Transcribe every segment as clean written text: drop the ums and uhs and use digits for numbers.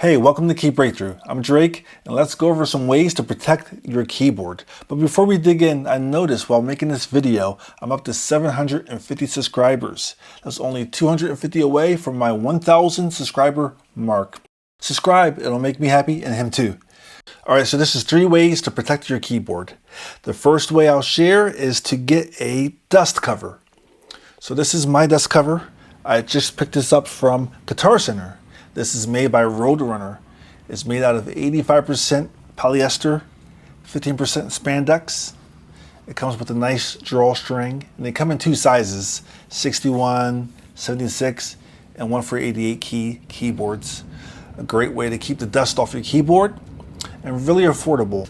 Hey, welcome to Key Breakthrough. I'm Drake, and let's go over some ways to protect your keyboard. But before we dig in, I noticed while making this video, I'm up to 750 subscribers. That's only 250 away from my 1,000 subscriber mark. Subscribe, it'll make me happy and him too. Alright, so this is 3 ways to protect your keyboard. The first way I'll share is to get a dust cover. So this is my dust cover. I just picked this up from Guitar Center. This is made by Roadrunner. It's made out of 85% polyester, 15% spandex. It comes with a nice drawstring, and they come in 2 sizes, 61, 76, and one for 88 key keyboards. A great way to keep the dust off your keyboard, and really affordable.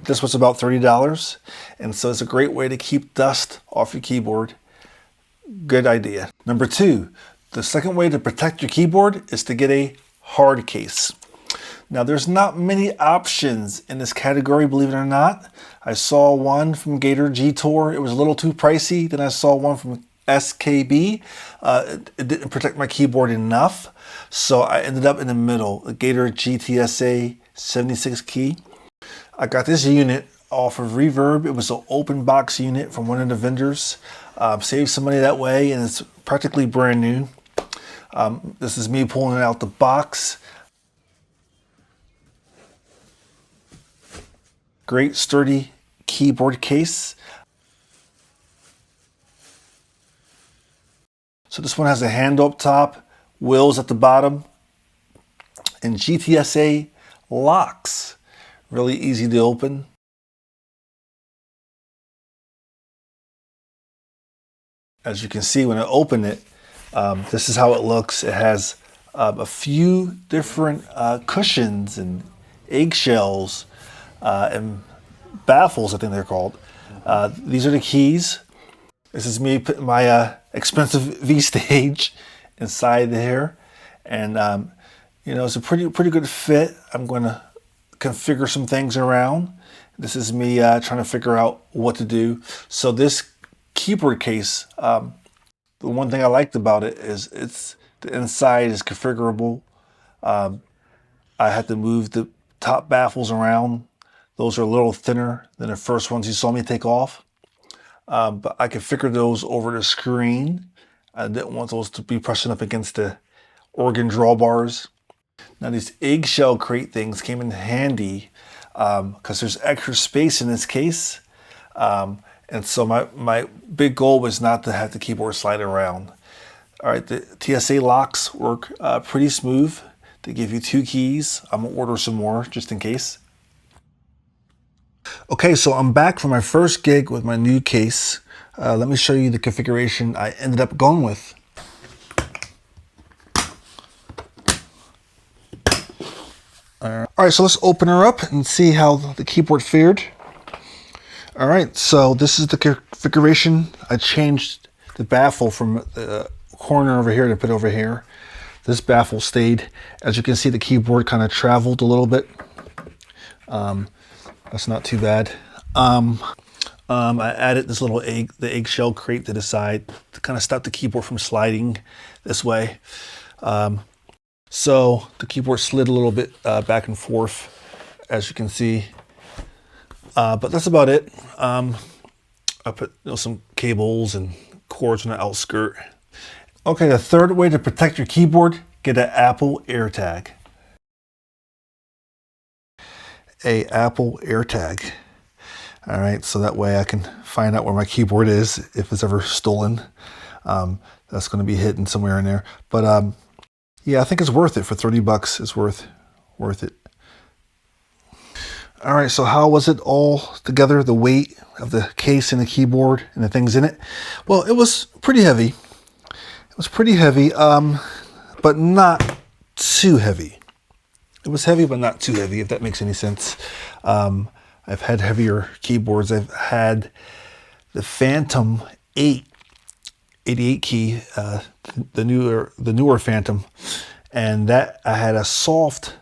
This was about $30, and so it's a great way to keep dust off your keyboard. Good idea. Number 2. The second way to protect your keyboard is to get a hard case. Now there's not many options in this category, believe it or not. I saw one from Gator GTSA. It was a little too pricey. Then I saw one from SKB. It didn't protect my keyboard enough. So I ended up in the middle, the Gator GTSA 76 key. I got this unit off of Reverb. It was an open box unit from one of the vendors. Saved some money that way, and it's practically brand new. This is me pulling it out the box. Great sturdy keyboard case. So this one has a handle up top, wheels at the bottom, and GTSA locks. Really easy to open. As you can see when I open it, this is how it looks. It has a few different cushions and eggshells and baffles, I think they're called. These are the keys. This is me putting my expensive V Stage inside there, and you know, it's a pretty good fit. I'm going to configure some things around. This is me trying to figure out what to do. So this keyboard case, the one thing I liked about it is the inside is configurable. I had to move the top baffles around. Those are a little thinner than the first ones you saw me take off. But I configured those over the screen. I didn't want those to be pressing up against the organ drawbars. Now these eggshell crate things came in handy because there's extra space in this case. And so my big goal was not to have the keyboard slide around. All right, the TSA locks work pretty smooth. They give you 2 keys. I'm gonna order some more just in case. Okay, so I'm back for my first gig with my new case. Let me show you the configuration I ended up going with. All right, so let's open her up and see how the keyboard fared. All right, so this is the configuration. I changed the baffle from the corner over here to put over here. This baffle stayed. As you can see, the keyboard kind of traveled a little bit. That's not too bad. I added this little the eggshell crate to the side to kind of stop the keyboard from sliding this way. So the keyboard slid a little bit back and forth, as you can see. But that's about it. I put some cables and cords on the outskirt. Okay, the third way to protect your keyboard, get an Apple AirTag. A Apple AirTag. All right, so that way I can find out where my keyboard is if it's ever stolen. That's going to be hidden somewhere in there. But yeah, I think it's worth it for 30 bucks. It's worth it. All right, so how was it all together, the weight of the case and the keyboard and the things in it? Well, it was pretty heavy. It was pretty heavy, but not too heavy. It was heavy, but not too heavy, if that makes any sense. I've had heavier keyboards. I've had the Phantom 8, 88 key, the newer Phantom, and that I had a soft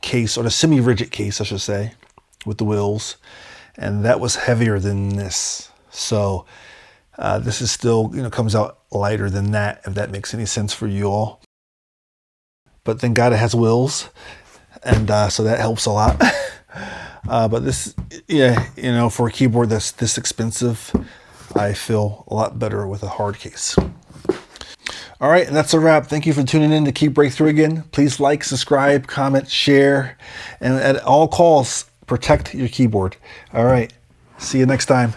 case, or a semi-rigid case, I should say, with the wheels, and that was heavier than this. So this is still, comes out lighter than that, if that makes any sense for you all. but thank God it has wheels, and so that helps a lot. But this, yeah, you know, for a keyboard that's this expensive, I feel a lot better with a hard case. All right, and that's a wrap. Thank you for tuning in to Key Breakthrough again. Please like, subscribe, comment, share, and at all costs, protect your keyboard. All right, see you next time.